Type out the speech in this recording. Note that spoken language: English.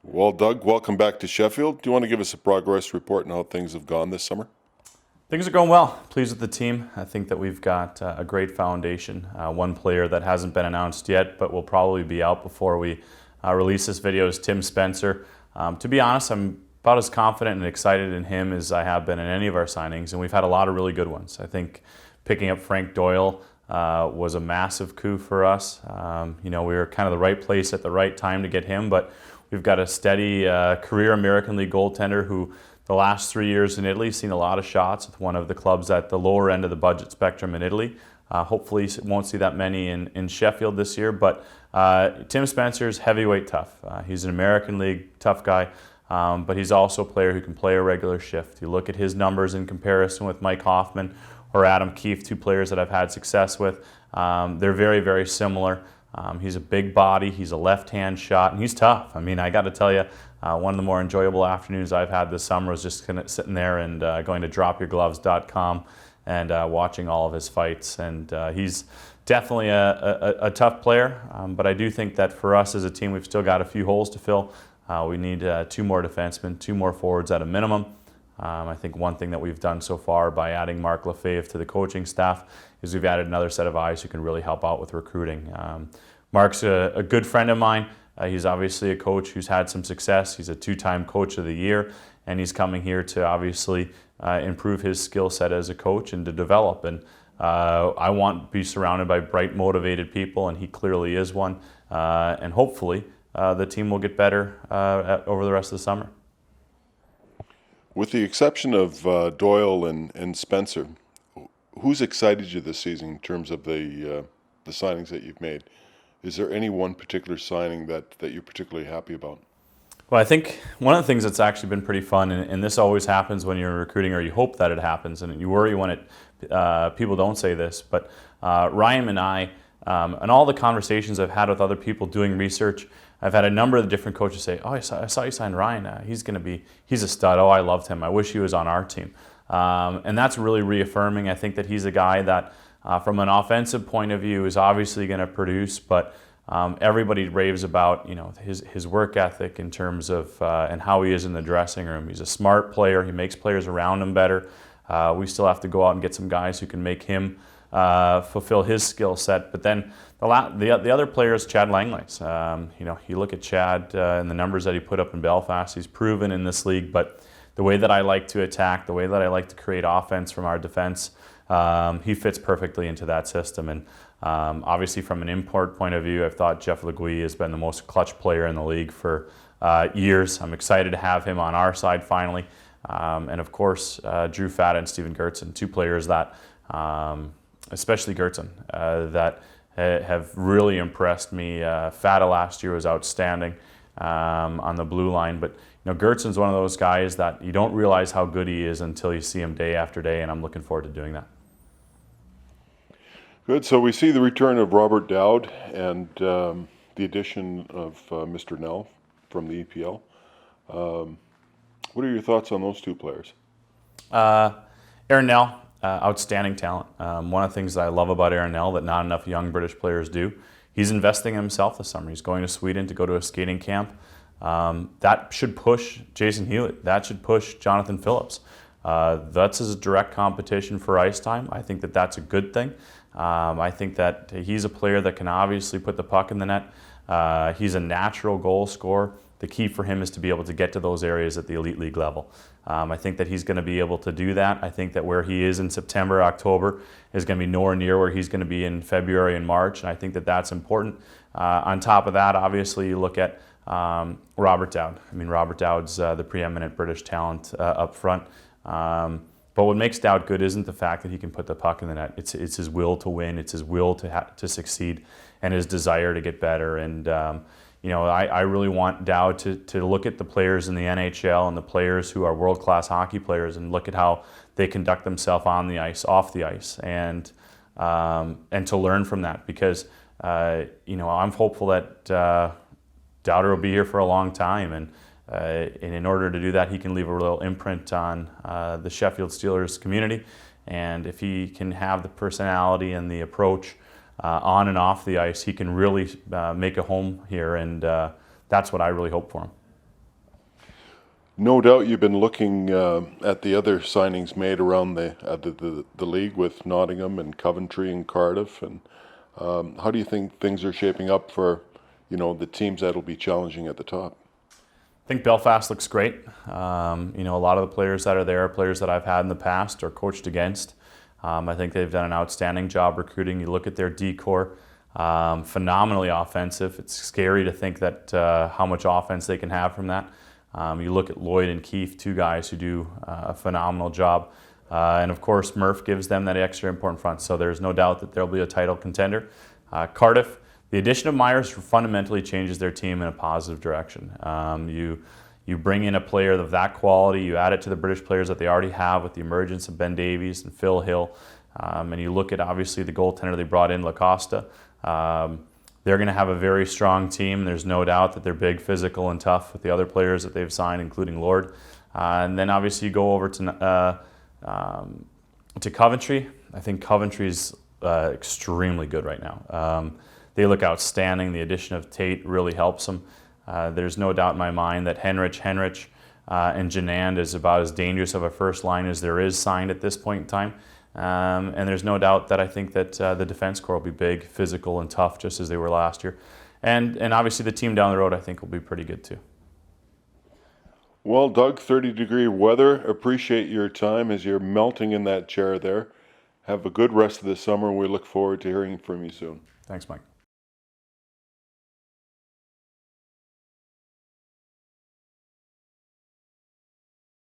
Well, Doug, welcome back to Sheffield. Do you want to give us a progress report on how things have gone this summer? Things are going well. Pleased with the team. I think that we've got a great foundation. One player that hasn't been announced yet, but will probably be out before we release this video is Tim Spencer. To be honest, I'm about as confident and excited in him as I have been in any of our signings, and we've had a lot of really good ones. I think picking up Frank Doyle was a massive coup for us. We were kind of the right place at the right time to get him, but we've got a steady career American League goaltender who the last 3 years in Italy seen a lot of shots with one of the clubs at the lower end of the budget spectrum in Italy. Hopefully won't see that many in Sheffield this year, but Tim Spencer's heavyweight tough. He's an American League tough guy, but he's also a player who can play a regular shift. You look at his numbers in comparison with Mike Hoffman or Adam Keefe, two players that I've had success with. They're very, very similar. He's a big body, he's a left-hand shot, and he's tough. I mean, I got to tell you, one of the more enjoyable afternoons I've had this summer was just sitting there and going to dropyourgloves.com and watching all of his fights. And he's definitely a tough player, but I do think that for us as a team, we've still got a few holes to fill. We need 2 more defensemen, 2 more forwards at a minimum. I think one thing that we've done so far by adding Mark Lefebvre to the coaching staff is we've added another set of eyes who can really help out with recruiting. Mark's a good friend of mine. He's obviously a coach who's had some success. He's a 2-time coach of the year, and he's coming here to obviously improve his skill set as a coach and to develop. And I want to be surrounded by bright, motivated people, and he clearly is one. And hopefully the team will get better over the rest of the summer. With the exception of Doyle and Spencer, who's excited you this season in terms of the signings that you've made? Is there any one particular signing that you're particularly happy about? Well, I think one of the things that's actually been pretty fun, and this always happens when you're recruiting, or you hope that it happens, and you worry when people don't say this, but Ryan and I, and all the conversations I've had with other people doing research, I've had a number of the different coaches say, "Oh, I saw you sign Ryan. He's a stud. Oh, I loved him. I wish he was on our team." And that's really reaffirming. I think that he's a guy that, from an offensive point of view, is obviously going to produce, but everybody raves about his work ethic in terms of and how he is in the dressing room. He's a smart player. He makes players around him better. We still have to go out and get some guys who can make him fulfill his skill set. But then the other player is Chad Langlays. You look at Chad and the numbers that he put up in Belfast. He's proven in this league, but the way that I like to attack, the way that I like to create offense from our defense, he fits perfectly into that system. And obviously from an import point of view, I've thought Jeff Legui has been the most clutch player in the league for years. I'm excited to have him on our side finally. And of course, Drew Fata and Steven Gertzen, two players that, especially Gertzen, that have really impressed me. Fata last year was outstanding on the blue line, but Gertzen's one of those guys that you don't realize how good he is until you see him day after day, and I'm looking forward to doing that. Good. So we see the return of Robert Dowd and the addition of Mr. Nell from the EPL. What are your thoughts on those two players? Aaron Nell, outstanding talent. One of the things that I love about Aaron Nell that not enough young British players do, he's investing in himself this summer. He's going to Sweden to go to a skating camp. That should push Jason Hewlett. That should push Jonathan Phillips. That's his direct competition for ice time. I think that that's a good thing. I think that he's a player that can obviously put the puck in the net. He's a natural goal scorer. The key for him is to be able to get to those areas at the elite league level. I think that he's going to be able to do that. I think that where he is in September, October is going to be nowhere near where he's going to be in February and March, and I think that that's important. On top of that, obviously, you look at Robert Dowd. I mean, Robert Dowd's the preeminent British talent up front. But what makes Dowd good isn't the fact that he can put the puck in the net. It's his will to win. It's his will to succeed, and his desire to get better. And I really want Dowd to look at the players in the NHL and the players who are world-class hockey players and look at how they conduct themselves on the ice, off the ice, and to learn from that. Because I'm hopeful that Dowder will be here for a long time, and in order to do that, he can leave a real imprint on the Sheffield Steelers community. And if he can have the personality and the approach on and off the ice, he can really make a home here, and that's what I really hope for him. No doubt you've been looking at the other signings made around the league with Nottingham and Coventry and Cardiff. And how do you think things are shaping up for, the teams that'll be challenging at the top? I think Belfast looks great. A lot of the players that are there are players that I've had in the past or coached against. I think they've done an outstanding job recruiting. You look at their D-core, phenomenally offensive. It's scary to think that how much offense they can have from that. You look at Lloyd and Keefe, two guys who do a phenomenal job. And of course, Murph gives them that extra important front. So there's no doubt that they'll be a title contender. Cardiff, the addition of Myers fundamentally changes their team in a positive direction. You bring in a player of that quality, you add it to the British players that they already have with the emergence of Ben Davies and Phil Hill, and you look at obviously the goaltender they brought in, Lacosta. They're going to have a very strong team. There's no doubt that they're big, physical, and tough with the other players that they've signed, including Lord. And then obviously you go over to Coventry. I think Coventry's extremely good right now. They look outstanding. The addition of Tate really helps them. There's no doubt in my mind that Henrich, and Janand is about as dangerous of a first line as there is signed at this point in time. And there's no doubt that I think that the defense core will be big, physical, and tough, just as they were last year. And obviously the team down the road I think will be pretty good too. Well, Doug, 30-degree weather. Appreciate your time as you're melting in that chair there. Have a good rest of the summer. We look forward to hearing from you soon. Thanks, Mike.